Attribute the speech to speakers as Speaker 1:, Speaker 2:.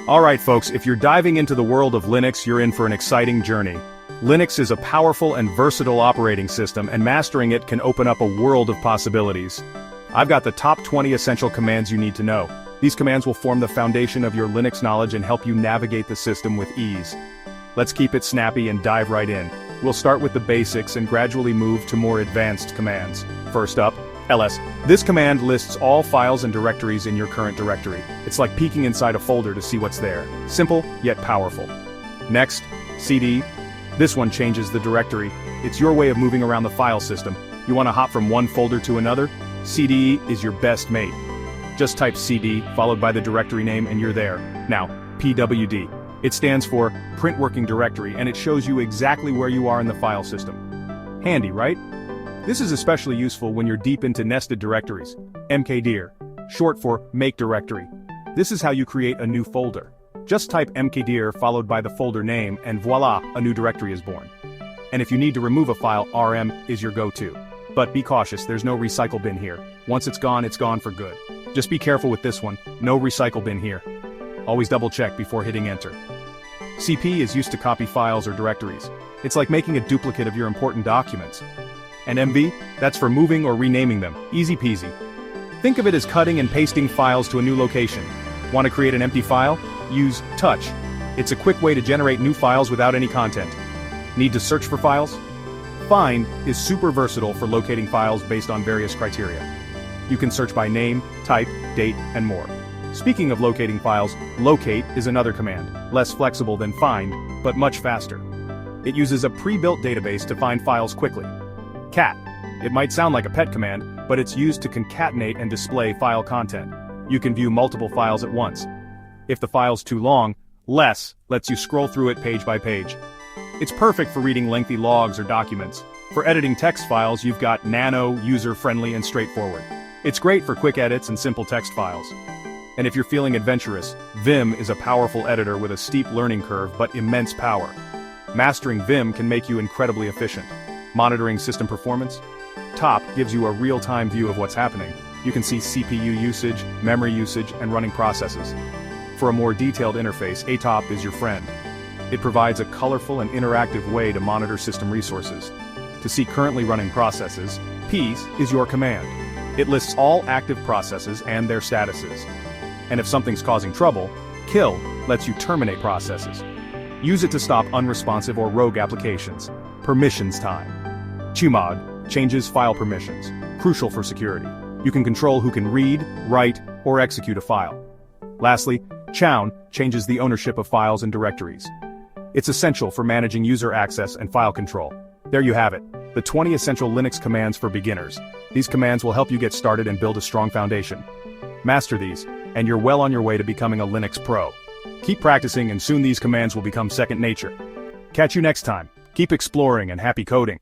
Speaker 1: Alright folks, if you're diving into the world of Linux, you're in for an exciting journey. Linux is a powerful and versatile operating system, and mastering it can open up a world of possibilities. I've got the top 20 essential commands you need to know. These commands will form the foundation of your Linux knowledge and help you navigate the system with ease. Let's keep it snappy and dive right in. We'll start with the basics and gradually move to more advanced commands. First up, ls. This command lists all files and directories in your current directory. It's like peeking inside a folder to see what's there. Simple, yet powerful. Next, cd. This one changes the directory. It's your way of moving around the file system. You want to hop from one folder to another? cd is your best mate. Just type cd, followed by the directory name, and you're there. Now, pwd. It stands for Print Working Directory, and it shows you exactly where you are in the file system. Handy, right? This is especially useful when you're deep into nested directories. mkdir, short for Make Directory. This is how you create a new folder. Just type mkdir followed by the folder name, and voila, a new directory is born. And if you need to remove a file, rm is your go-to. But be cautious, there's no recycle bin here. Once it's gone for good. Just be careful with this one, no recycle bin here. Always double check before hitting enter. cp is used to copy files or directories. It's like making a duplicate of your important documents. And mv, that's for moving or renaming them, easy peasy. Think of it as cutting and pasting files to a new location. Want to create an empty file? Use touch. It's a quick way to generate new files without any content. Need to search for files? Find is super versatile for locating files based on various criteria. You can search by name, type, date, and more. Speaking of locating files, locate is another command, less flexible than find, but much faster. It uses a pre-built database to find files quickly. Cat. It might sound like a pet command, but it's used to concatenate and display file content. You can view multiple files at once. If the file's too long, less lets you scroll through it page by page. It's perfect for reading lengthy logs or documents. For editing text files, you've got nano, user-friendly, and straightforward. It's great for quick edits and simple text files. And if you're feeling adventurous, Vim is a powerful editor with a steep learning curve but immense power. Mastering Vim can make you incredibly efficient. Monitoring system performance? Top gives you a real-time view of what's happening. You can see CPU usage, memory usage, and running processes. For a more detailed interface, atop is your friend. It provides a colorful and interactive way to monitor system resources. To see currently running processes, peace is your command. It lists all active processes and their statuses. And if something's causing trouble, kill lets you terminate processes. Use it to stop unresponsive or rogue applications. Permissions time. Chmod changes file permissions, crucial for security. You can control who can read, write, or execute a file. Lastly, chown changes the ownership of files and directories. It's essential for managing user access and file control. There you have it, the 20 essential Linux commands for beginners. These commands will help you get started and build a strong foundation. Master these, and you're well on your way to becoming a Linux pro. Keep practicing, and soon these commands will become second nature. Catch you next time. Keep exploring and happy coding.